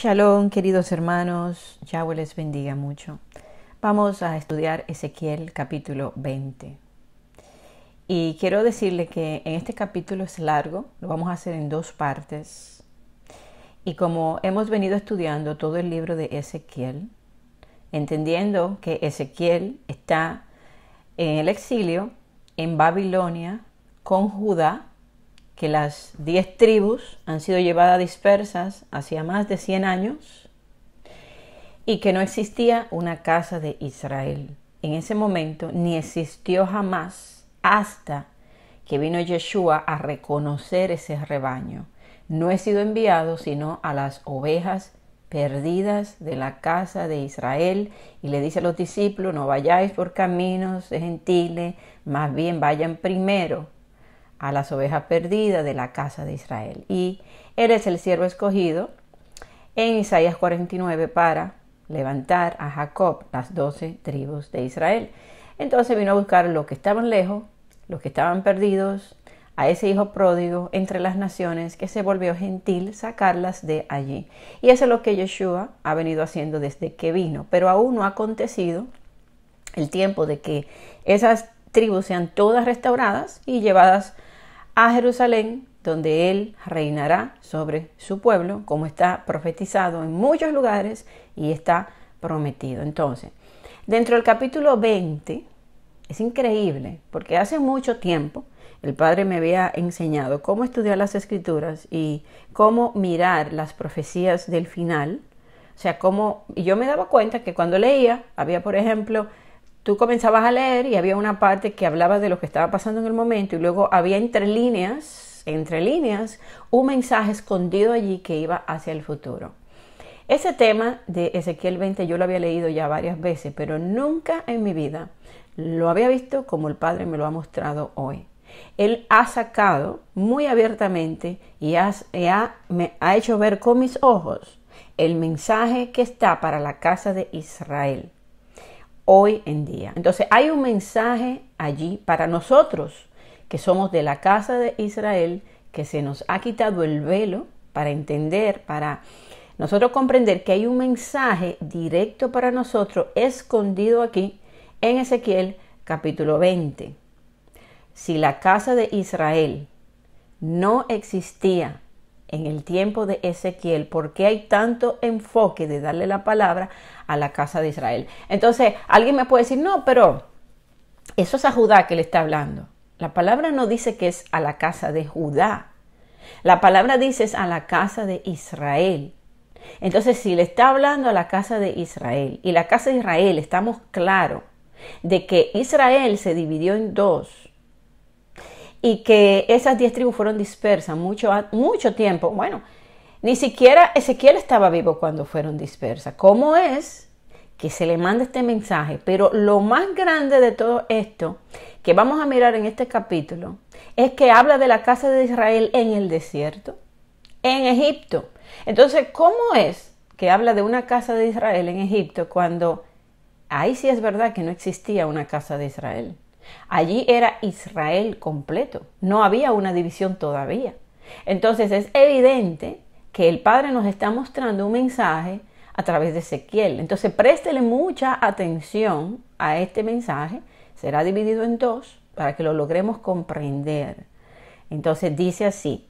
Shalom, queridos hermanos, Yahweh les bendiga mucho. Vamos a estudiar Ezequiel capítulo 20. Y quiero decirle que en este capítulo es largo, lo vamos a hacer en dos partes. Y como hemos venido estudiando todo el libro de Ezequiel, entendiendo que Ezequiel está en el exilio en Babilonia con Judá, que las 10 tribus han sido llevadas dispersas hacia más de 100 años y que no existía una casa de Israel. En ese momento ni existió jamás hasta que vino Yeshua a reconocer ese rebaño. No he sido enviado sino a las ovejas perdidas de la casa de Israel, y le dice a los discípulos: no vayáis por caminos de gentiles, más bien vayan primero a las ovejas perdidas de la casa de Israel. Y él es el siervo escogido en Isaías 49 para levantar a Jacob, las 12 tribus de Israel. Entonces vino a buscar los que estaban lejos, los que estaban perdidos, a ese hijo pródigo entre las naciones que se volvió gentil, sacarlas de allí. Y eso es lo que Yeshua ha venido haciendo desde que vino, pero aún no ha acontecido el tiempo de que esas tribus sean todas restauradas y llevadas a Jerusalén, donde él reinará sobre su pueblo, como está profetizado en muchos lugares y está prometido. Entonces, dentro del capítulo 20, es increíble, porque hace mucho tiempo el Padre me había enseñado cómo estudiar las Escrituras y cómo mirar las profecías del final. O sea, y yo me daba cuenta que cuando leía, había, por ejemplo, tú comenzabas a leer y había una parte que hablaba de lo que estaba pasando en el momento, y luego había entre líneas, un mensaje escondido allí que iba hacia el futuro. Ese tema de Ezequiel 20 yo lo había leído ya varias veces, pero nunca en mi vida lo había visto como el Padre me lo ha mostrado hoy. Él ha sacado muy abiertamente y me ha hecho ver con mis ojos el mensaje que está para la casa de Israel hoy en día. Entonces hay un mensaje allí para nosotros que somos de la casa de Israel, que se nos ha quitado el velo para entender, para nosotros comprender que hay un mensaje directo para nosotros escondido aquí en Ezequiel capítulo 20. Si la casa de Israel no existía en el tiempo de Ezequiel, ¿por qué hay tanto enfoque de darle la palabra a la casa de Israel? Entonces, alguien me puede decir: no, pero eso es a Judá que le está hablando. La palabra no dice que es a la casa de Judá. La palabra dice es a la casa de Israel. Entonces, si le está hablando a la casa de Israel, y la casa de Israel, estamos claros de que Israel se dividió en dos, y que esas 10 tribus fueron dispersas mucho tiempo. Bueno, ni siquiera Ezequiel estaba vivo cuando fueron dispersas. ¿Cómo es que se le manda este mensaje? Pero lo más grande de todo esto que vamos a mirar en este capítulo es que habla de la casa de Israel en el desierto, en Egipto. Entonces, ¿cómo es que habla de una casa de Israel en Egipto cuando ahí sí es verdad que no existía una casa de Israel? Allí era Israel completo, no había una división todavía. Entonces es evidente que el Padre nos está mostrando un mensaje a través de Ezequiel. Entonces préstele mucha atención a este mensaje. Será dividido en dos para que lo logremos comprender. Entonces dice así: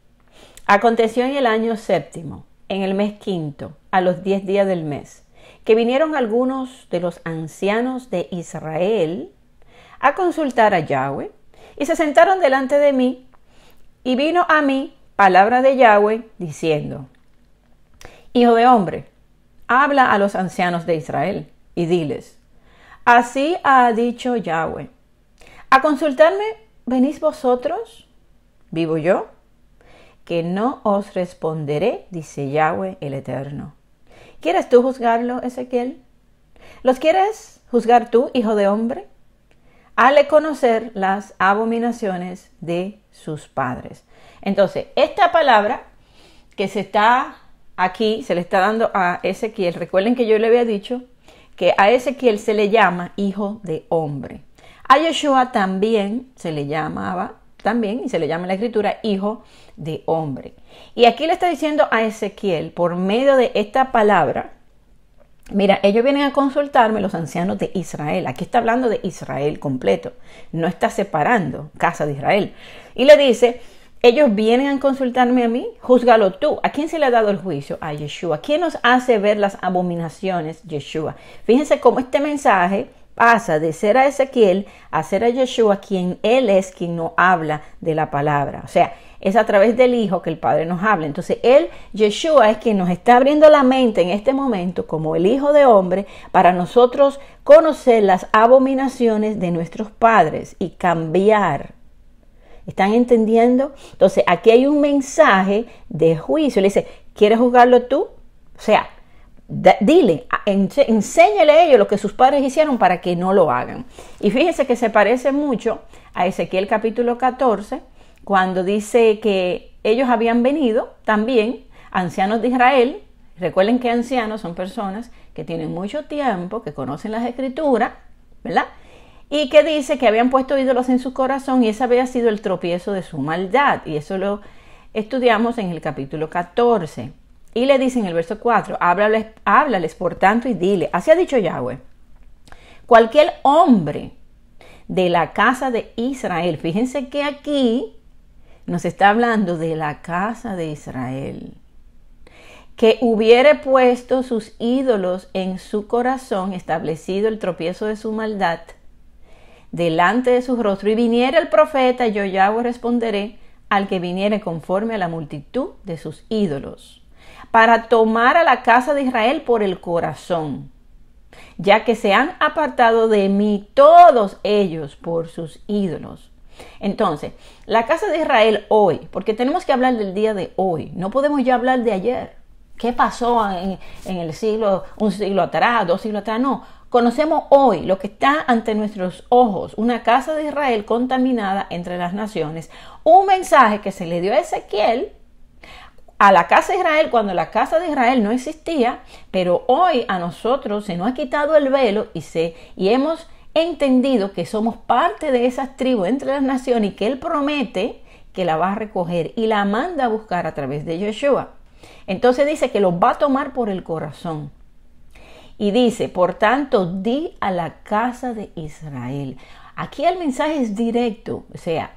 aconteció en el año séptimo, en el mes quinto, a los 10 días del mes, que vinieron algunos de los ancianos de Israel a consultar a Yahweh, y se sentaron delante de mí, y vino a mí palabra de Yahweh diciendo: hijo de hombre, habla a los ancianos de Israel y diles: así ha dicho Yahweh, ¿a consultarme venís vosotros? ¿Vivo yo? Que no os responderé, dice Yahweh el Eterno. ¿Quieres tú juzgarlo, Ezequiel? ¿Los quieres juzgar tú, hijo de hombre? Hale conocer las abominaciones de sus padres. Entonces, esta palabra que se le está dando a Ezequiel, recuerden que yo le había dicho que a Ezequiel se le llama hijo de hombre. A Yeshua también se le llamaba también, y se le llama en la escritura hijo de hombre. Y aquí le está diciendo a Ezequiel, por medio de esta palabra, mira, ellos vienen a consultarme, los ancianos de Israel. Aquí está hablando de Israel completo. No está separando casa de Israel. Y le dice, ellos vienen a consultarme a mí, júzgalo tú. ¿A quién se le ha dado el juicio? A Yeshua. ¿Quién nos hace ver las abominaciones? Yeshua. Fíjense cómo este mensaje pasa de ser a Ezequiel a ser a Yeshua, quien él es quien no habla de la palabra. O sea, es a través del Hijo que el Padre nos habla. Entonces, él, Yeshua, es quien nos está abriendo la mente en este momento como el Hijo de Hombre para nosotros conocer las abominaciones de nuestros padres y cambiar. ¿Están entendiendo? Entonces, aquí hay un mensaje de juicio. Le dice, ¿quieres juzgarlo tú? O sea, dile, enséñale a ellos lo que sus padres hicieron para que no lo hagan. Y fíjense que se parece mucho a Ezequiel capítulo 14, cuando dice que ellos habían venido también, ancianos de Israel. Recuerden que ancianos son personas que tienen mucho tiempo, que conocen las escrituras, ¿verdad? Y que dice que habían puesto ídolos en su corazón y ese había sido el tropiezo de su maldad. Y eso lo estudiamos en el capítulo 14. Y le dice en el verso 4, háblales por tanto y dile, así ha dicho Yahweh, cualquier hombre de la casa de Israel, fíjense que aquí nos está hablando de la casa de Israel, que hubiere puesto sus ídolos en su corazón, establecido el tropiezo de su maldad, delante de su rostro, y viniera el profeta, yo Yahweh responderé al que viniere conforme a la multitud de sus ídolos, para tomar a la casa de Israel por el corazón, ya que se han apartado de mí todos ellos por sus ídolos. Entonces, la casa de Israel hoy, porque tenemos que hablar del día de hoy, no podemos ya hablar de ayer. ¿Qué pasó en el siglo, un siglo atrás, 2 siglos atrás? No, conocemos hoy lo que está ante nuestros ojos, una casa de Israel contaminada entre las naciones. Un mensaje que se le dio a Ezequiel a la casa de Israel cuando la casa de Israel no existía, pero hoy a nosotros se nos ha quitado el velo y hemos entendido que somos parte de esas tribus entre las naciones y que Él promete que la va a recoger y la manda a buscar a través de Yeshua. Entonces dice que los va a tomar por el corazón. Y dice, por tanto, di a la casa de Israel. Aquí el mensaje es directo, o sea,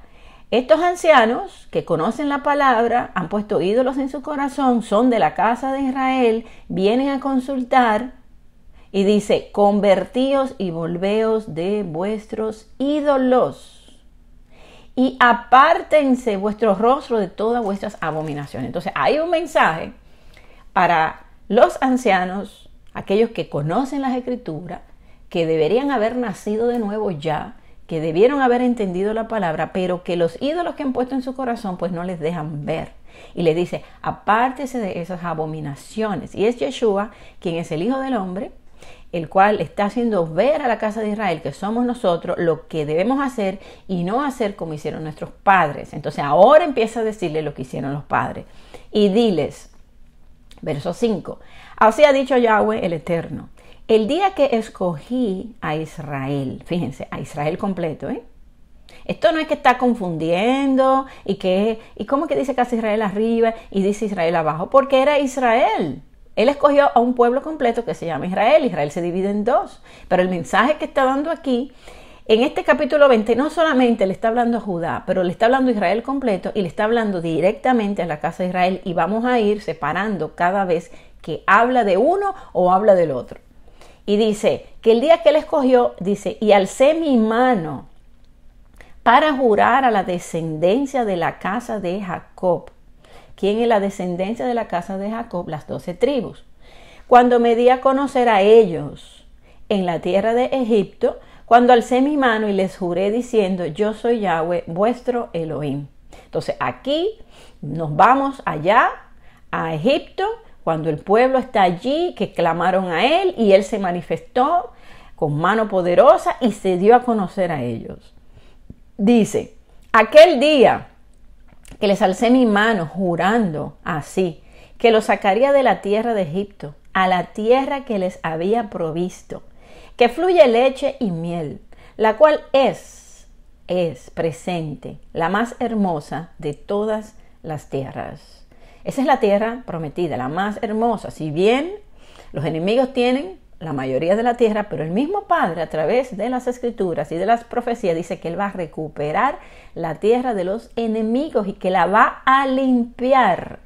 estos ancianos que conocen la palabra, han puesto ídolos en su corazón, son de la casa de Israel, vienen a consultar y dice, convertíos y volveos de vuestros ídolos y apártense vuestro rostro de todas vuestras abominaciones. Entonces hay un mensaje para los ancianos, aquellos que conocen las escrituras, que deberían haber nacido de nuevo ya, que debieron haber entendido la palabra, pero que los ídolos que han puesto en su corazón pues no les dejan ver. Y le dice, apártese de esas abominaciones. Y es Yeshua quien es el Hijo del Hombre, el cual está haciendo ver a la casa de Israel que somos nosotros lo que debemos hacer y no hacer como hicieron nuestros padres. Entonces ahora empieza a decirle lo que hicieron los padres. Y diles, verso 5, así ha dicho Yahweh el Eterno, el día que escogí a Israel, fíjense, a Israel completo, Esto no es que está confundiendo y cómo que dice que hace Israel arriba y dice Israel abajo, porque era Israel. Él escogió a un pueblo completo que se llama Israel. Israel se divide en dos. Pero el mensaje que está dando aquí, en este capítulo 20, no solamente le está hablando a Judá, pero le está hablando a Israel completo y le está hablando directamente a la casa de Israel. Y vamos a ir separando cada vez que habla de uno o habla del otro. Y dice que el día que él escogió, dice, y alcé mi mano para jurar a la descendencia de la casa de Jacob. ¿Quién es la descendencia de la casa de Jacob? Las 12 tribus. Cuando me di a conocer a ellos en la tierra de Egipto, cuando alcé mi mano y les juré diciendo, yo soy Yahweh, vuestro Elohim. Entonces aquí nos vamos allá a Egipto, cuando el pueblo está allí, que clamaron a él y él se manifestó con mano poderosa y se dio a conocer a ellos. Dice, aquel día que les alcé mi mano jurando así, que los sacaría de la tierra de Egipto, a la tierra que les había provisto, que fluye leche y miel, la cual es es presente, la más hermosa de todas las tierras. Esa es la tierra prometida, la más hermosa. Si bien los enemigos tienen la mayoría de la tierra, pero el mismo Padre, a través de las Escrituras y de las profecías, dice que Él va a recuperar la tierra de los enemigos y que la va a limpiar.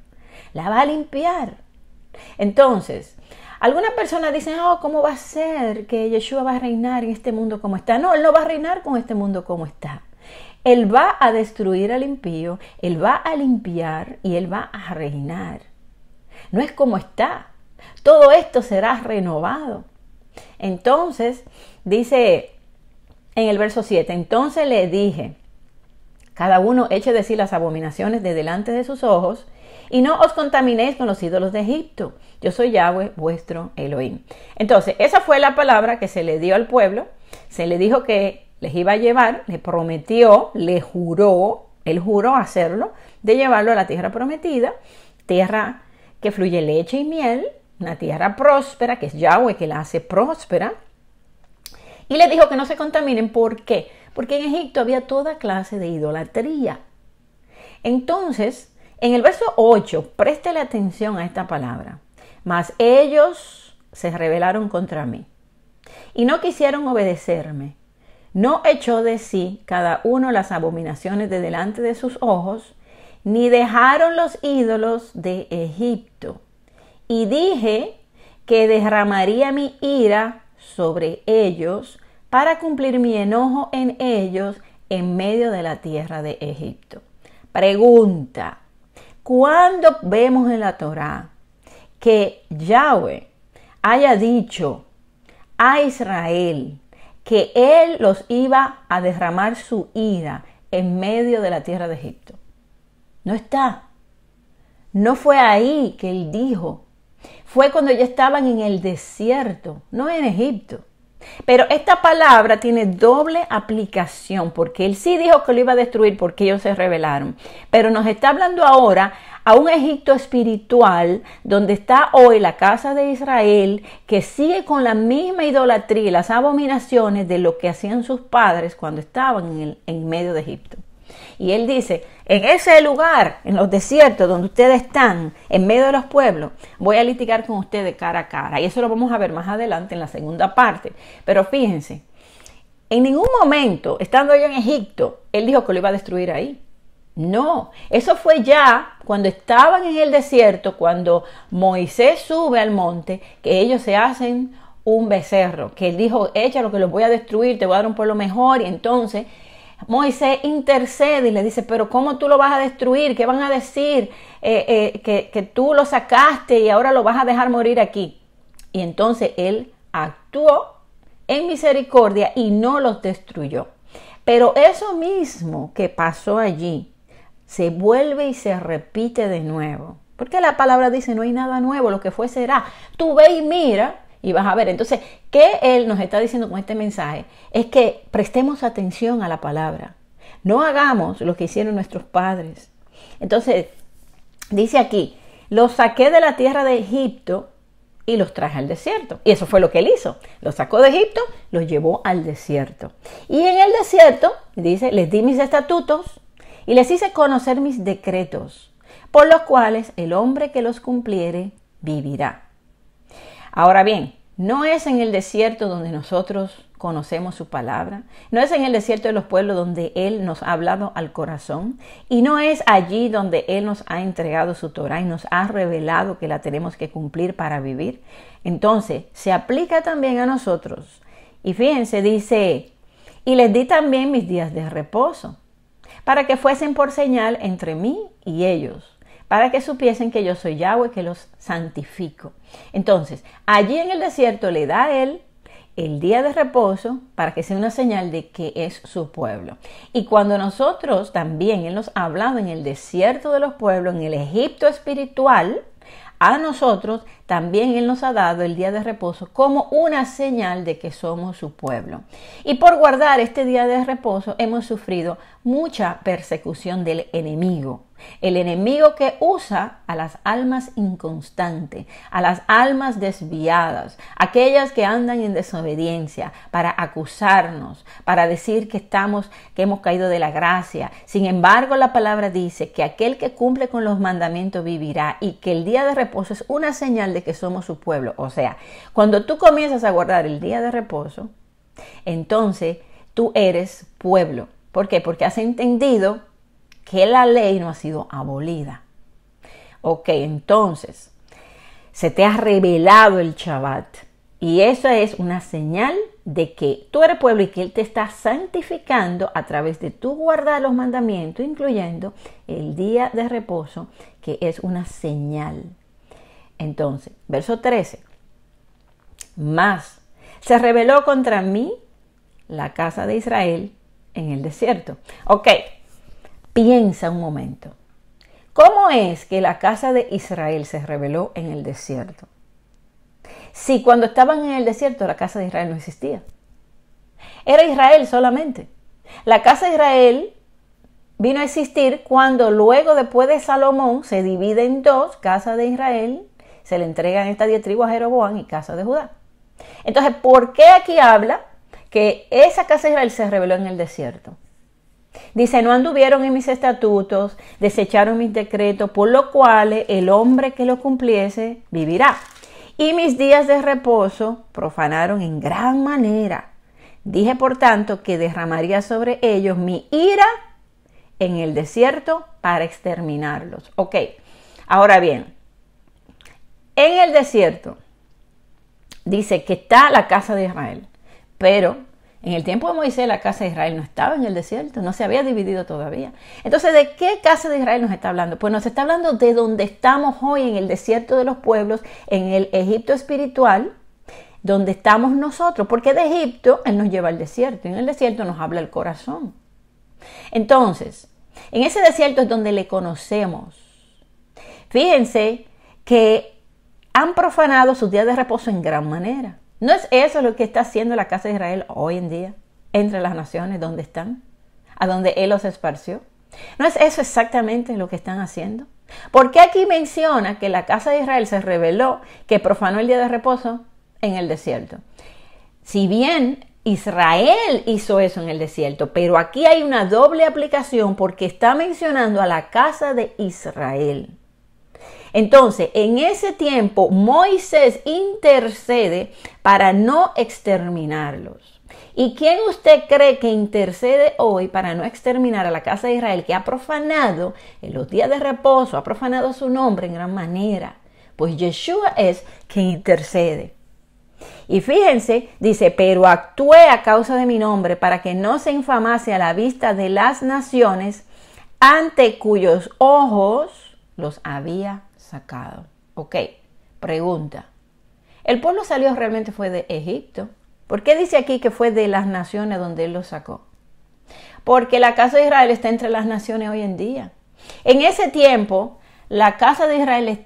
La va a limpiar. Entonces, algunas personas dicen, ¿cómo va a ser que Yeshua va a reinar en este mundo como está? No, Él no va a reinar con este mundo como está. Él va a destruir al impío, Él va a limpiar y Él va a reinar. No es como está. Todo esto será renovado. Entonces, dice en el verso 7, entonces le dije, cada uno eche de sí las abominaciones de delante de sus ojos, y no os contaminéis con los ídolos de Egipto. Yo soy Yahweh, vuestro Elohim. Entonces, esa fue la palabra que se le dio al pueblo. Se le dijo que les iba a llevar, le prometió, le juró, él juró hacerlo, de llevarlo a la tierra prometida, tierra que fluye leche y miel, una tierra próspera, que es Yahweh que la hace próspera. Y les dijo que no se contaminen. ¿Por qué? Porque en Egipto había toda clase de idolatría. Entonces, en el verso 8, préstele atención a esta palabra. Mas ellos se rebelaron contra mí y no quisieron obedecerme. No echó de sí cada uno las abominaciones de delante de sus ojos, ni dejaron los ídolos de Egipto. Y dije que derramaría mi ira sobre ellos para cumplir mi enojo en ellos en medio de la tierra de Egipto. Pregunta, ¿cuándo vemos en la Torá que Yahweh haya dicho a Israel que Él los iba a derramar su ira en medio de la tierra de Egipto? No está. No fue ahí que Él dijo. Fue cuando ya estaban en el desierto, no en Egipto. Pero esta palabra tiene doble aplicación, porque Él sí dijo que lo iba a destruir porque ellos se rebelaron. Pero nos está hablando ahora a un Egipto espiritual donde está hoy la casa de Israel, que sigue con la misma idolatría y las abominaciones de lo que hacían sus padres cuando estaban en medio de Egipto. Y Él dice, en ese lugar, en los desiertos donde ustedes están, en medio de los pueblos, voy a litigar con ustedes cara a cara. Y eso lo vamos a ver más adelante en la segunda parte. Pero fíjense, en ningún momento, estando yo en Egipto, Él dijo que lo iba a destruir ahí. No, eso fue ya cuando estaban en el desierto, cuando Moisés sube al monte, que ellos se hacen un becerro, que Él dijo, échalo que los voy a destruir, te voy a dar un pueblo mejor. Y entonces Moisés intercede y le dice, pero ¿cómo tú lo vas a destruir? ¿Qué van a decir? Que tú lo sacaste y ahora lo vas a dejar morir aquí. Y entonces Él actuó en misericordia y no los destruyó. Pero eso mismo que pasó allí se vuelve y se repite de nuevo. Porque la palabra dice, no hay nada nuevo, lo que fue será. Tú ve y mira y vas a ver. Entonces, ¿qué Él nos está diciendo con este mensaje? Es que prestemos atención a la palabra. No hagamos lo que hicieron nuestros padres. Entonces, dice aquí, los saqué de la tierra de Egipto y los traje al desierto. Y eso fue lo que Él hizo. Los sacó de Egipto, los llevó al desierto. Y en el desierto, dice, les di mis estatutos y les hice conocer mis decretos, por los cuales el hombre que los cumpliere vivirá. Ahora bien, no es en el desierto donde nosotros conocemos su palabra, no es en el desierto de los pueblos donde Él nos ha hablado al corazón, y no es allí donde Él nos ha entregado su Torá y nos ha revelado que la tenemos que cumplir para vivir. Entonces, se aplica también a nosotros. Y fíjense, dice, y les di también mis días de reposo, para que fuesen por señal entre mí y ellos, para que supiesen que yo soy Yahweh, que los santifico. Entonces, allí en el desierto le da a Él el día de reposo para que sea una señal de que es su pueblo. Y cuando nosotros también, Él nos ha hablado en el desierto de los pueblos, en el Egipto espiritual, a nosotros también Él nos ha dado el día de reposo como una señal de que somos su pueblo. Y por guardar este día de reposo hemos sufrido mucha persecución del enemigo. El enemigo que usa a las almas inconstantes, a las almas desviadas, aquellas que andan en desobediencia, para acusarnos, para decir que hemos caído de la gracia. Sin embargo, la palabra dice que aquel que cumple con los mandamientos vivirá y que el día de reposo es una señal de que somos su pueblo. O sea, cuando tú comienzas a guardar el día de reposo, entonces tú eres pueblo. ¿Por qué? Porque has entendido que la ley no ha sido abolida. Ok, entonces, se te ha revelado el Shabbat. Y eso es una señal de que tú eres pueblo y que Él te está santificando a través de tu guardar los mandamientos, incluyendo el día de reposo, que es una señal. Entonces, verso 13. Más se rebeló contra mí la casa de Israel en el desierto. Ok, piensa un momento. ¿Cómo es que la casa de Israel se rebeló en el desierto? Si cuando estaban en el desierto la casa de Israel no existía. Era Israel solamente. La casa de Israel vino a existir cuando luego, después de Salomón, se divide en dos, casa de Israel, se le entregan estas 10 tribus a Jeroboam y casa de Judá. Entonces, ¿por qué aquí habla que esa casa de Israel se rebeló en el desierto? Dice, no anduvieron en mis estatutos, desecharon mis decretos, por lo cual el hombre que lo cumpliese vivirá. Y mis días de reposo profanaron en gran manera. Dije, por tanto, que derramaría sobre ellos mi ira en el desierto para exterminarlos. Ok, ahora bien, en el desierto dice que está la casa de Israel, pero en el tiempo de Moisés la casa de Israel no estaba en el desierto, no se había dividido todavía. Entonces, ¿de qué casa de Israel nos está hablando? Pues nos está hablando de donde estamos hoy, en el desierto de los pueblos, en el Egipto espiritual, donde estamos nosotros, porque de Egipto Él nos lleva al desierto, y en el desierto nos habla el corazón. Entonces, en ese desierto es donde le conocemos. Fíjense que han profanado sus días de reposo en gran manera. ¿No es eso lo que está haciendo la casa de Israel hoy en día entre las naciones donde están? A donde Él los esparció. ¿No es eso exactamente lo que están haciendo? ¿Por qué aquí menciona que la casa de Israel se rebeló, que profanó el día de reposo en el desierto? Si bien Israel hizo eso en el desierto, pero aquí hay una doble aplicación porque está mencionando a la casa de Israel. Entonces, en ese tiempo, Moisés intercede para no exterminarlos. ¿Y quién usted cree que intercede hoy para no exterminar a la casa de Israel, que ha profanado en los días de reposo, ha profanado su nombre en gran manera? Pues Yeshua es quien intercede. Y fíjense, dice, pero actué a causa de mi nombre para que no se infamase a la vista de las naciones ante cuyos ojos los había sacado. Ok, pregunta. ¿El pueblo salió realmente fue de Egipto? ¿Por qué dice aquí que fue de las naciones donde Él los sacó? Porque la casa de Israel está entre las naciones hoy en día. En ese tiempo, la casa de Israel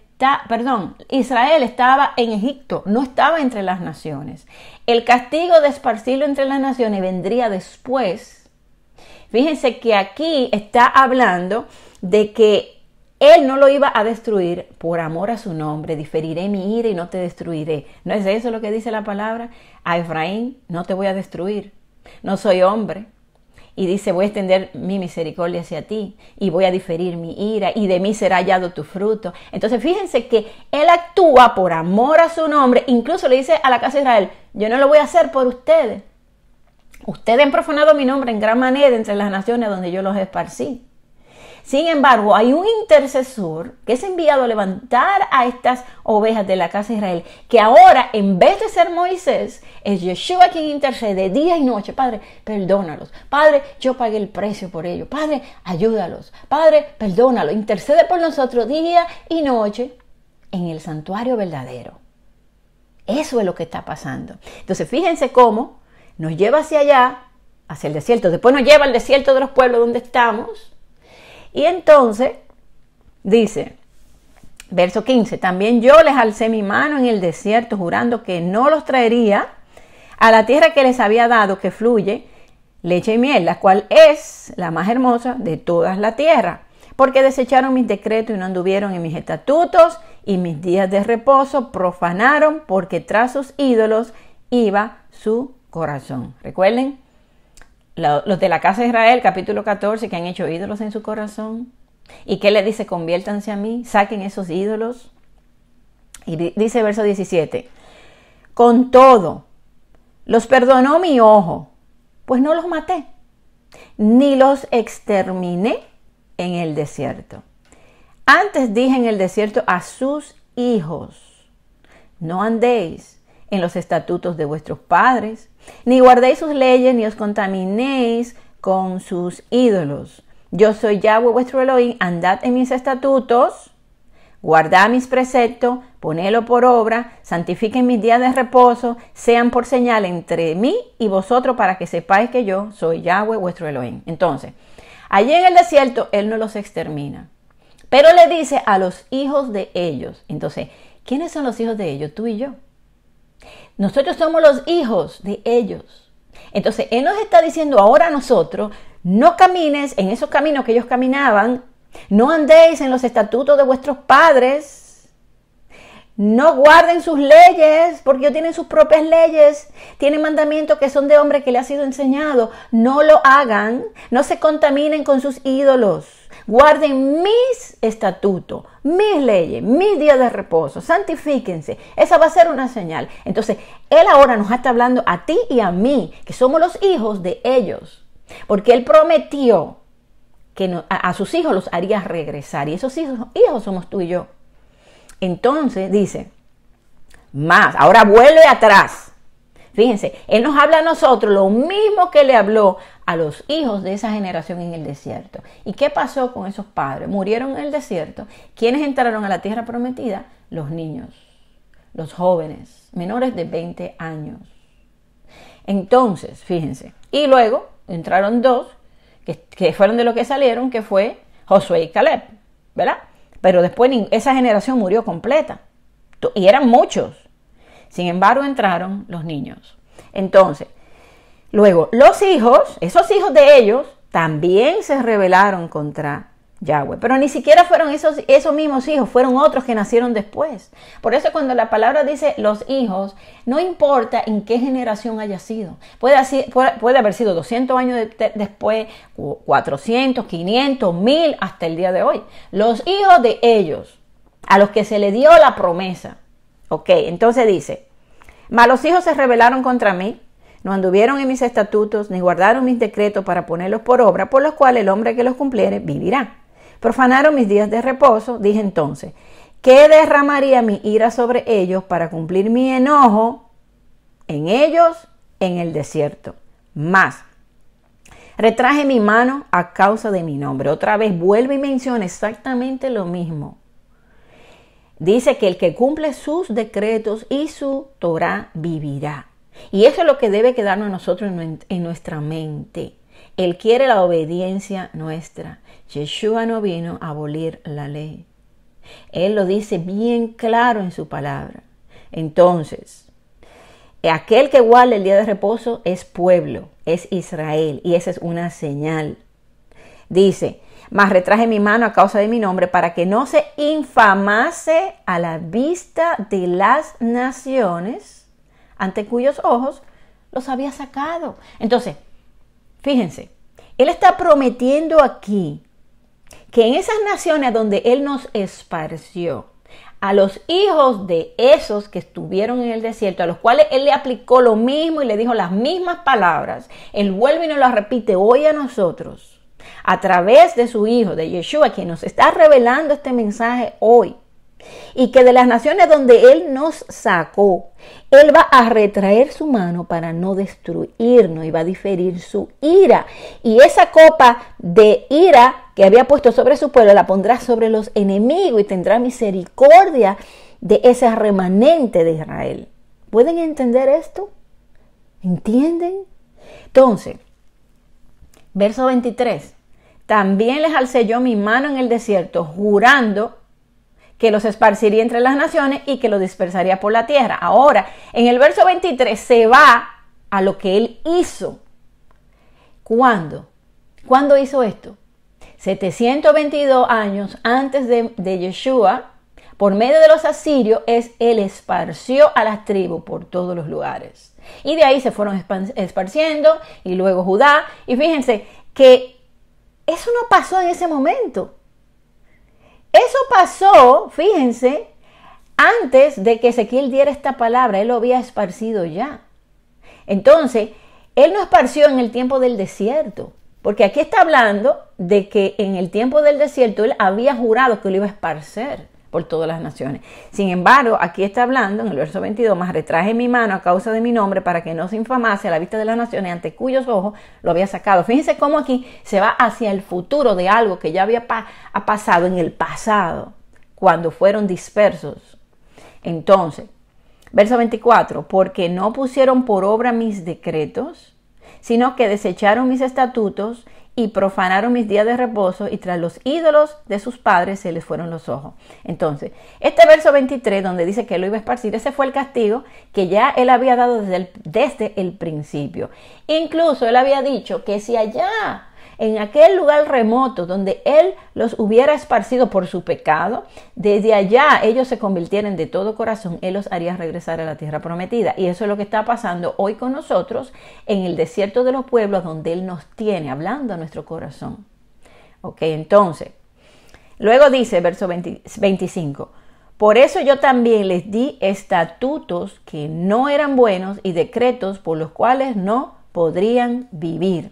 Israel estaba en Egipto, no estaba entre las naciones. El castigo de esparcirlo entre las naciones vendría después. Fíjense que aquí está hablando de que Él no lo iba a destruir por amor a su nombre. Diferiré mi ira y no te destruiré. ¿No es eso lo que dice la palabra? A Efraín no te voy a destruir. No soy hombre. Y dice, voy a extender mi misericordia hacia ti y voy a diferir mi ira y de mí será hallado tu fruto. Entonces fíjense que Él actúa por amor a su nombre. Incluso le dice a la casa de Israel, yo no lo voy a hacer por ustedes. Ustedes han profanado mi nombre en gran manera entre las naciones donde yo los esparcí. Sin embargo, hay un intercesor que es enviado a levantar a estas ovejas de la casa de Israel, que ahora, en vez de ser Moisés, es Yeshua quien intercede día y noche. Padre, perdónalos. Padre, yo pagué el precio por ellos. Padre, ayúdalos. Padre, perdónalos. Intercede por nosotros día y noche en el santuario verdadero. Eso es lo que está pasando. Entonces, fíjense cómo nos lleva hacia allá, hacia el desierto. Después nos lleva al desierto de los pueblos donde estamos. Y entonces dice, verso 15, también yo les alcé mi mano en el desierto, jurando que no los traería a la tierra que les había dado, que fluye leche y miel, la cual es la más hermosa de toda la tierra, porque desecharon mis decretos y no anduvieron en mis estatutos, y mis días de reposo profanaron, porque tras sus ídolos iba su corazón. Recuerden, los de la casa de Israel, capítulo 14, que han hecho ídolos en su corazón. ¿Y qué le dice? Conviértanse a mí, saquen esos ídolos. Y dice verso 17, con todo, los perdonó mi ojo, pues no los maté, ni los exterminé en el desierto. Antes dije en el desierto a sus hijos, no andéis en los estatutos de vuestros padres, ni guardéis sus leyes, ni os contaminéis con sus ídolos. Yo soy Yahweh vuestro Elohim, andad en mis estatutos, guardad mis preceptos, ponedlo por obra, santifiquen mis días de reposo, sean por señal entre mí y vosotros para que sepáis que yo soy Yahweh vuestro Elohim. Entonces, allí en el desierto, Él no los extermina, pero le dice a los hijos de ellos. Entonces, ¿quiénes son los hijos de ellos? Tú y yo. Nosotros somos los hijos de ellos. Entonces, Él nos está diciendo ahora a nosotros, no camines en esos caminos que ellos caminaban, no andéis en los estatutos de vuestros padres, no guarden sus leyes, porque ellos tienen sus propias leyes, tienen mandamientos que son de hombre que le ha sido enseñado. No lo hagan, no se contaminen con sus ídolos. Guarden mis estatutos, mis leyes, mis días de reposo, santifíquense. Esa va a ser una señal. Entonces, Él ahora nos está hablando a ti y a mí, que somos los hijos de ellos, porque Él prometió que a sus hijos los haría regresar, y esos hijos somos tú y yo. Entonces dice, más, ahora vuelve atrás. Fíjense, Él nos habla a nosotros lo mismo que le habló a los hijos de esa generación en el desierto. ¿Y qué pasó con esos padres? Murieron en el desierto. ¿Quiénes entraron a la tierra prometida? Los niños, los jóvenes, menores de 20 años. Entonces, fíjense, y luego entraron dos, que fueron de lo que salieron, que fue Josué y Caleb, ¿verdad? Pero después esa generación murió completa, y eran muchos. Sin embargo, entraron los niños. Entonces, luego, los hijos, esos hijos de ellos, también se rebelaron contra Yahweh. Pero ni siquiera fueron esos mismos hijos, fueron otros que nacieron después. Por eso cuando la palabra dice los hijos, no importa en qué generación haya sido. Puede haber sido 200 años después, 400, 500, 1000, hasta el día de hoy. Los hijos de ellos, a los que se le dio la promesa. Ok, entonces dice, mas los hijos se rebelaron contra mí, no anduvieron en mis estatutos, ni guardaron mis decretos para ponerlos por obra, por los cuales el hombre que los cumpliere vivirá. Profanaron mis días de reposo. Dije entonces, ¿qué derramaría mi ira sobre ellos para cumplir mi enojo en ellos en el desierto? Más, retraje mi mano a causa de mi nombre. Otra vez vuelve y menciona exactamente lo mismo. Dice que el que cumple sus decretos y su Torah vivirá. Y eso es lo que debe quedarnos a nosotros en nuestra mente. Él quiere la obediencia nuestra. Yeshua no vino a abolir la ley. Él lo dice bien claro en su palabra. Entonces, aquel que guarda el día de reposo es pueblo, es Israel, y esa es una señal. Dice, mas retraje mi mano a causa de mi nombre para que no se infamase a la vista de las naciones ante cuyos ojos los había sacado. Entonces, fíjense, Él está prometiendo aquí que en esas naciones donde Él nos esparció, a los hijos de esos que estuvieron en el desierto, a los cuales Él le aplicó lo mismo y le dijo las mismas palabras, Él vuelve y nos las repite hoy a nosotros, a través de su Hijo, de Yeshua, quien nos está revelando este mensaje hoy. Y que de las naciones donde Él nos sacó, Él va a retraer su mano para no destruirnos y va a diferir su ira. Y esa copa de ira que había puesto sobre su pueblo la pondrá sobre los enemigos y tendrá misericordia de ese remanente de Israel. ¿Pueden entender esto? ¿Entienden? Entonces, verso 23. También les alcé yo mi mano en el desierto, jurando que los esparciría entre las naciones y que los dispersaría por la tierra. Ahora, en el verso 23 se va a lo que Él hizo. ¿Cuándo? ¿Cuándo hizo esto? 722 años antes de Yeshua, por medio de los asirios, él esparció a las tribus por todos los lugares. Y de ahí se fueron esparciendo, y luego Judá. Y fíjense que eso no pasó en ese momento. Eso pasó, fíjense, antes de que Ezequiel diera esta palabra. Él lo había esparcido ya. Entonces, él no esparció en el tiempo del desierto, porque aquí está hablando de que en el tiempo del desierto él había jurado que lo iba a esparcer por todas las naciones. Sin embargo, aquí está hablando en el verso 22, más retraje mi mano a causa de mi nombre para que no se infamase a la vista de las naciones ante cuyos ojos lo había sacado. Fíjense cómo aquí se va hacia el futuro de algo que ya había pasado en el pasado, cuando fueron dispersos. Entonces, verso 24, porque no pusieron por obra mis decretos, sino que desecharon mis estatutos y profanaron mis días de reposo, y tras los ídolos de sus padres se les fueron los ojos. Entonces, este verso 23, donde dice que lo iba a esparcir, ese fue el castigo que ya él había dado desde el principio. Incluso él había dicho que si allá, en aquel lugar remoto donde él los hubiera esparcido por su pecado, desde allá ellos se convirtieran de todo corazón, él los haría regresar a la tierra prometida. Y eso es lo que está pasando hoy con nosotros en el desierto de los pueblos, donde él nos tiene hablando a nuestro corazón. Ok, entonces, luego dice, verso 25, por eso yo también les di estatutos que no eran buenos y decretos por los cuales no podrían vivir.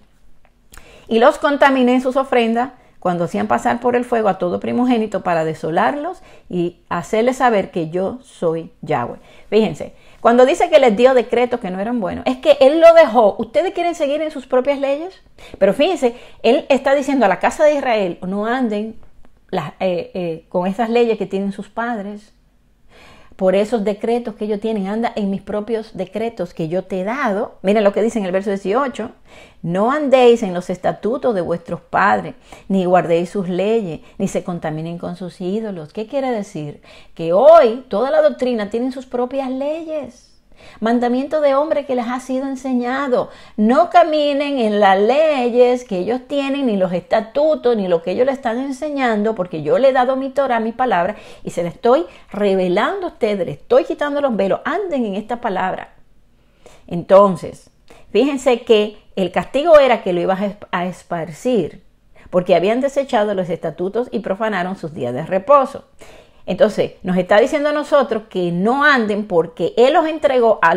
Y los contaminé en sus ofrendas cuando hacían pasar por el fuego a todo primogénito para desolarlos y hacerles saber que yo soy Yahweh. Fíjense, cuando dice que les dio decretos que no eran buenos, es que él lo dejó. ¿Ustedes quieren seguir en sus propias leyes? Pero fíjense, él está diciendo a la casa de Israel, no anden con esas leyes que tienen sus padres. Por esos decretos que ellos tienen, anda en mis propios decretos que yo te he dado. Miren lo que dice en el verso 18. No andéis en los estatutos de vuestros padres, ni guardéis sus leyes, ni se contaminen con sus ídolos. ¿Qué quiere decir? Que hoy toda la doctrina tiene sus propias leyes. Mandamiento de hombre que les ha sido enseñado. No caminen en las leyes que ellos tienen, ni los estatutos, ni lo que ellos le están enseñando, porque yo le he dado mi Torah, mi palabra, y se le estoy revelando a ustedes, le estoy quitando los velos. Anden en esta palabra. Entonces, fíjense que el castigo era que lo ibas a esparcir, porque habían desechado los estatutos y profanaron sus días de reposo. Entonces, nos está diciendo a nosotros que no anden porque él los entregó a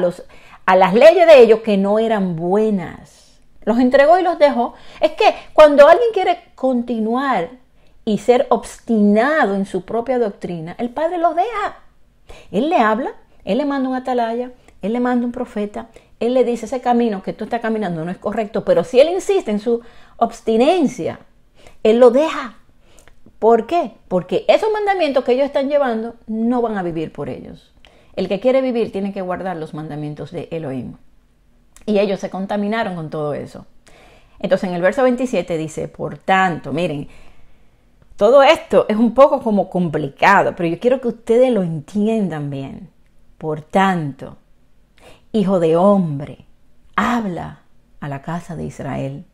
las leyes de ellos que no eran buenas. Los entregó y los dejó. Es que cuando alguien quiere continuar y ser obstinado en su propia doctrina, el Padre los deja. Él le habla, él le manda un atalaya, él le manda un profeta, él le dice ese camino que tú estás caminando no es correcto, pero si él insiste en su obstinencia, él lo deja. ¿Por qué? Porque esos mandamientos que ellos están llevando no van a vivir por ellos. El que quiere vivir tiene que guardar los mandamientos de Elohim. Y ellos se contaminaron con todo eso. Entonces en el verso 27 dice, por tanto, miren, todo esto es un poco como complicado, pero yo quiero que ustedes lo entiendan bien. Por tanto, hijo de hombre, habla a la casa de Israel.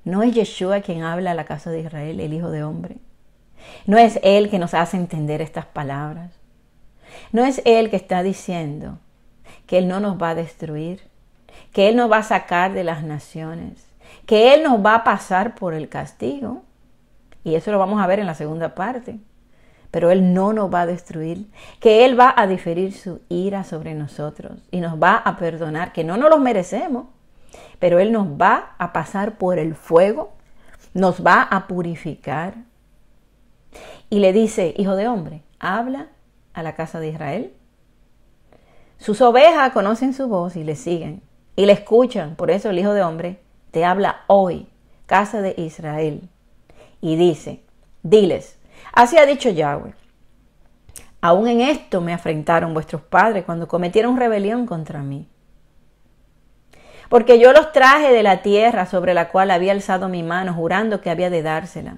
¿No es Yeshua quien habla a la casa de Israel, el Hijo de Hombre? ¿No es Él que nos hace entender estas palabras? ¿No es Él que está diciendo que Él no nos va a destruir, que Él nos va a sacar de las naciones, que Él nos va a pasar por el castigo? Y eso lo vamos a ver en la segunda parte. Pero Él no nos va a destruir, que Él va a diferir su ira sobre nosotros y nos va a perdonar, que no nos los merecemos. Pero Él nos va a pasar por el fuego, nos va a purificar. Y le dice, hijo de hombre, habla a la casa de Israel. Sus ovejas conocen su voz y le siguen y le escuchan. Por eso el hijo de hombre te habla hoy, casa de Israel. Y dice, diles, así ha dicho Yahweh. Aún en esto me afrentaron vuestros padres cuando cometieron rebelión contra mí. Porque yo los traje de la tierra sobre la cual había alzado mi mano, jurando que había de dársela.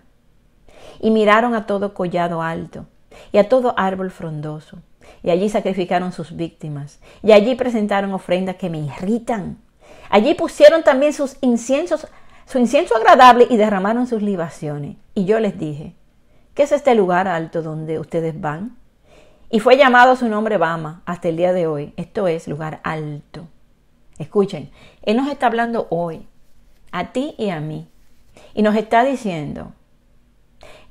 Y miraron a todo collado alto y a todo árbol frondoso. Y allí sacrificaron sus víctimas. Y allí presentaron ofrendas que me irritan. Allí pusieron también su incienso agradable y derramaron sus libaciones. Y yo les dije, ¿qué es este lugar alto donde ustedes van? Y fue llamado su nombre Bama hasta el día de hoy. Esto es lugar alto. Escuchen, Él nos está hablando hoy, a ti y a mí. Y nos está diciendo,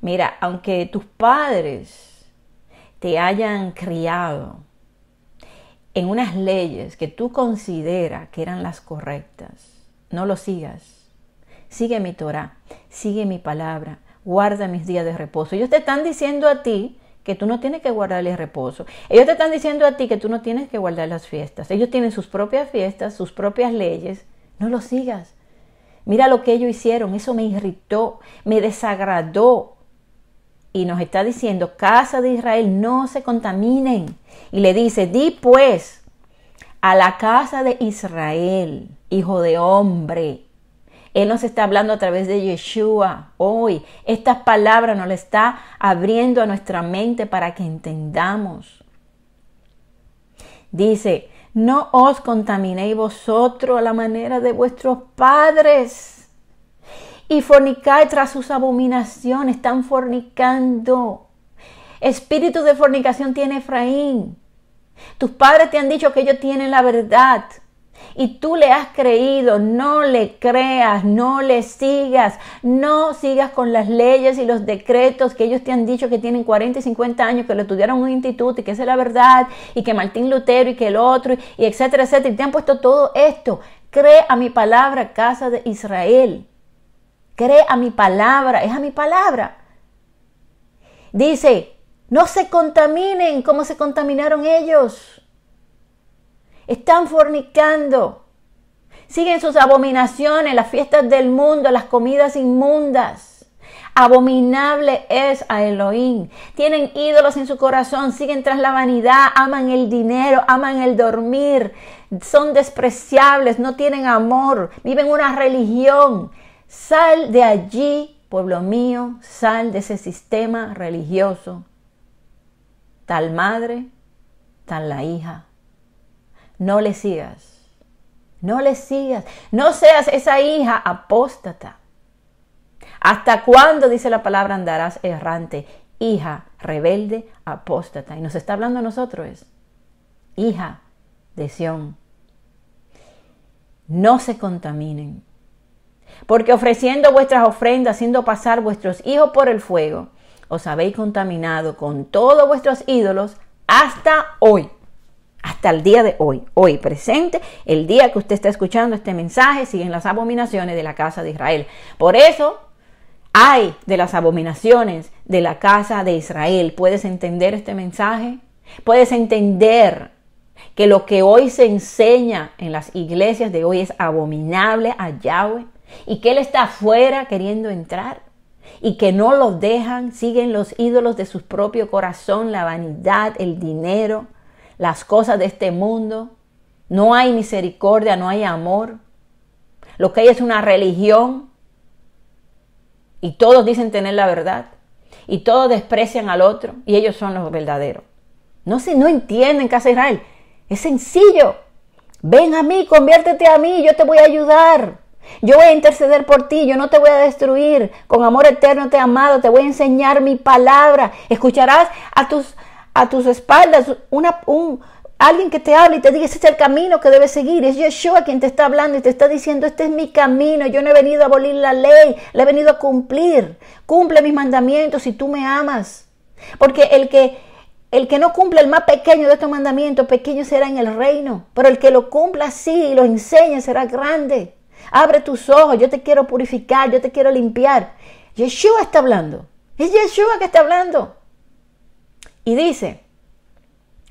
mira, aunque tus padres te hayan criado en unas leyes que tú consideras que eran las correctas, no lo sigas. Sigue mi Torah, sigue mi palabra, guarda mis días de reposo. Ellos te están diciendo a ti que tú no tienes que guardar el reposo. Ellos te están diciendo a ti que tú no tienes que guardar las fiestas. Ellos tienen sus propias fiestas, sus propias leyes. No lo sigas. Mira lo que ellos hicieron. Eso me irritó, me desagradó. Y nos está diciendo, casa de Israel, no se contaminen. Y le dice, di pues a la casa de Israel, hijo de hombre. Él nos está hablando a través de Yeshua hoy. Estas palabras nos las está abriendo a nuestra mente para que entendamos. Dice, no os contaminéis vosotros a la manera de vuestros padres y fornicáis tras sus abominaciones. Están fornicando. Espíritu de fornicación tiene Efraín. Tus padres te han dicho que ellos tienen la verdad. Y tú le has creído, no le creas, no le sigas, no sigas con las leyes y los decretos que ellos te han dicho que tienen 40 y 50 años, que lo estudiaron en un instituto y que esa es la verdad, y que Martín Lutero y que el otro, y etcétera, etcétera, y te han puesto todo esto. Cree a mi palabra, casa de Israel. Cree a mi palabra, es a mi palabra. Dice, no se contaminen como se contaminaron ellos. Están fornicando, siguen sus abominaciones, las fiestas del mundo, las comidas inmundas. Abominable es a Elohim. Tienen ídolos en su corazón, siguen tras la vanidad, aman el dinero, aman el dormir, son despreciables, no tienen amor, viven una religión. Sal de allí, pueblo mío, sal de ese sistema religioso. Tal madre, tal la hija. No le sigas, no le sigas, no seas esa hija apóstata. ¿Hasta cuándo, dice la palabra, andarás errante? Hija rebelde, apóstata. Y nos está hablando a nosotros, hija de Sión. No se contaminen, porque ofreciendo vuestras ofrendas, haciendo pasar vuestros hijos por el fuego, os habéis contaminado con todos vuestros ídolos hasta hoy. Hasta el día de hoy, hoy presente, el día que usted está escuchando este mensaje, siguen las abominaciones de la casa de Israel. Por eso, ay de las abominaciones de la casa de Israel. ¿Puedes entender este mensaje? ¿Puedes entender que lo que hoy se enseña en las iglesias de hoy es abominable a Yahweh? Y que Él está afuera queriendo entrar. Y que no los dejan, siguen los ídolos de su propio corazón, la vanidad, el dinero, las cosas de este mundo. No hay misericordia, no hay amor. Lo que hay es una religión. Y todos dicen tener la verdad. Y todos desprecian al otro. Y ellos son los verdaderos. No entienden, casa de Israel. Es sencillo. Ven a mí, conviértete a mí, yo te voy a ayudar. Yo voy a interceder por ti, yo no te voy a destruir. Con amor eterno te he amado, te voy a enseñar mi palabra. Escucharás a tus espaldas alguien que te hable y te diga, ese es el camino que debes seguir. Es Yeshua quien te está hablando y te está diciendo, este es mi camino. Yo no he venido a abolir la ley, la he venido a cumplir. Cumple mis mandamientos si tú me amas. Porque el que no cumple el más pequeño de estos mandamientos, pequeño será en el reino. Pero el que lo cumpla así y lo enseñe será grande. Abre tus ojos, yo te quiero purificar, yo te quiero limpiar. Yeshua está hablando. Es Yeshua que está hablando. Y dice,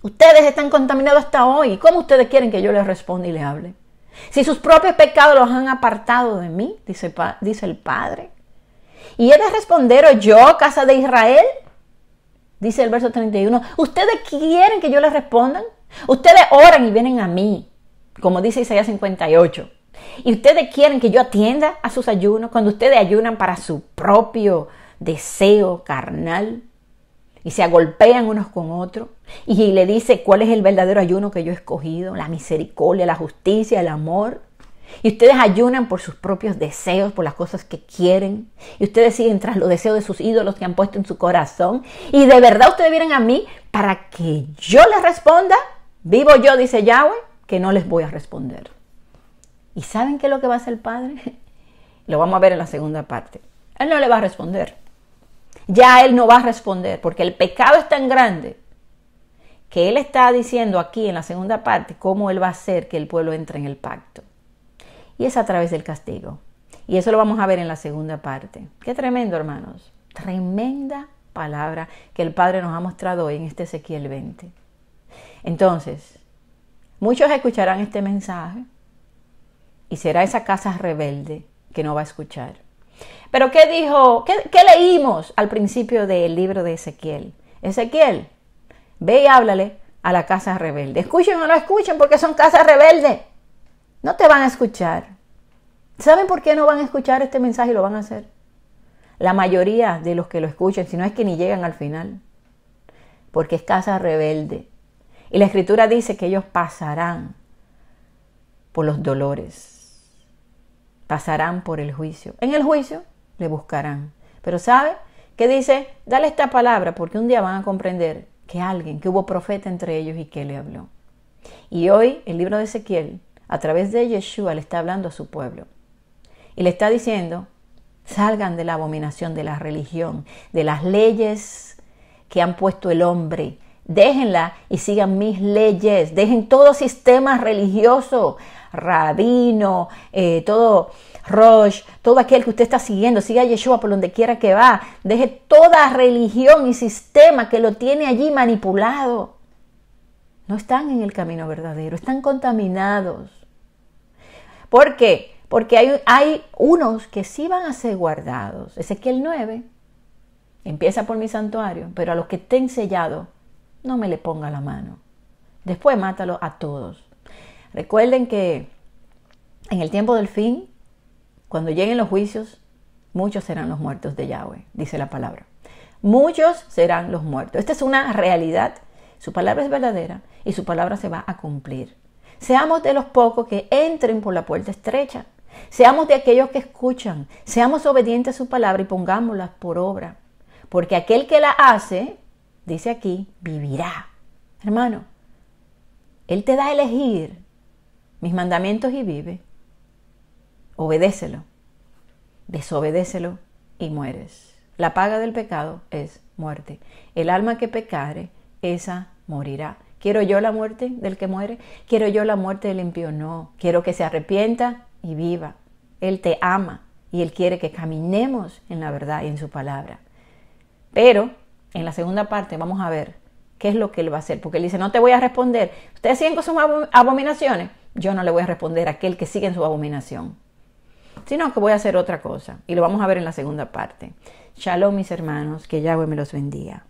ustedes están contaminados hasta hoy. ¿Cómo ustedes quieren que yo les responda y les hable? Si sus propios pecados los han apartado de mí, dice el Padre. ¿Y he de responder yo, casa de Israel? Dice el verso 31. ¿Ustedes quieren que yo les respondan? Ustedes oran y vienen a mí, como dice Isaías 58. ¿Y ustedes quieren que yo atienda a sus ayunos cuando ustedes ayunan para su propio deseo carnal? Y se agolpean unos con otros. Y le dice cuál es el verdadero ayuno que yo he escogido. La misericordia, la justicia, el amor. Y ustedes ayunan por sus propios deseos, por las cosas que quieren. Y ustedes siguen tras los deseos de sus ídolos que han puesto en su corazón. Y de verdad ustedes vienen a mí para que yo les responda. Vivo yo, dice Yahweh, que no les voy a responder. ¿Y saben qué es lo que va a hacer el Padre? Lo vamos a ver en la segunda parte. Él no le va a responder. Ya Él no va a responder porque el pecado es tan grande que Él está diciendo aquí en la segunda parte cómo Él va a hacer que el pueblo entre en el pacto. Y es a través del castigo. Y eso lo vamos a ver en la segunda parte. Qué tremendo, hermanos. Tremenda palabra que el Padre nos ha mostrado hoy en este Ezequiel 20. Entonces, muchos escucharán este mensaje y será esa casa rebelde que no va a escuchar. Pero ¿qué dijo? ¿Qué leímos al principio del libro de Ezequiel? Ezequiel, ve y háblale a la casa rebelde. Escuchen o no escuchen porque son casas rebeldes. No te van a escuchar. ¿Saben por qué no van a escuchar este mensaje y lo van a hacer? La mayoría de los que lo escuchen, si no es que ni llegan al final. Porque es casa rebelde. Y la Escritura dice que ellos pasarán por los dolores. Pasarán por el juicio. En el juicio le buscarán. Pero ¿sabe qué dice? Dale esta palabra porque un día van a comprender que hubo profeta entre ellos y que le habló. Y hoy el libro de Ezequiel, a través de Yeshua, le está hablando a su pueblo. Y le está diciendo, salgan de la abominación de la religión, de las leyes que han puesto el hombre. Déjenla y sigan mis leyes. Dejen todo sistema religioso, rabino, todo Rosh, todo aquel que usted está siguiendo. Siga a Yeshua por donde quiera que va. Deje toda religión y sistema que lo tiene allí manipulado. No están en el camino verdadero, están contaminados. ¿Por qué? Porque hay unos que sí van a ser guardados. Ezequiel 9 empieza por mi santuario, pero a los que estén sellados, no me le ponga la mano. Después mátalo a todos. Recuerden que en el tiempo del fin, cuando lleguen los juicios, muchos serán los muertos de Yahweh, dice la palabra. Muchos serán los muertos. Esta es una realidad. Su palabra es verdadera y su palabra se va a cumplir. Seamos de los pocos que entren por la puerta estrecha. Seamos de aquellos que escuchan. Seamos obedientes a su palabra y pongámosla por obra. Porque aquel que la hace, dice aquí, vivirá. Hermano, Él te da a elegir mis mandamientos y vive. Obedécelo. Desobedécelo y mueres. La paga del pecado es muerte. El alma que pecare, esa morirá. ¿Quiero yo la muerte del que muere? ¿Quiero yo la muerte del impío? No. Quiero que se arrepienta y viva. Él te ama y Él quiere que caminemos en la verdad y en su palabra. Pero en la segunda parte vamos a ver qué es lo que Él va a hacer. Porque Él dice, no te voy a responder. Ustedes siguen con sus abominaciones. Yo no le voy a responder a aquel que sigue en su abominación. Sino que voy a hacer otra cosa. Y lo vamos a ver en la segunda parte. Shalom, mis hermanos. Que Yahweh me los bendiga.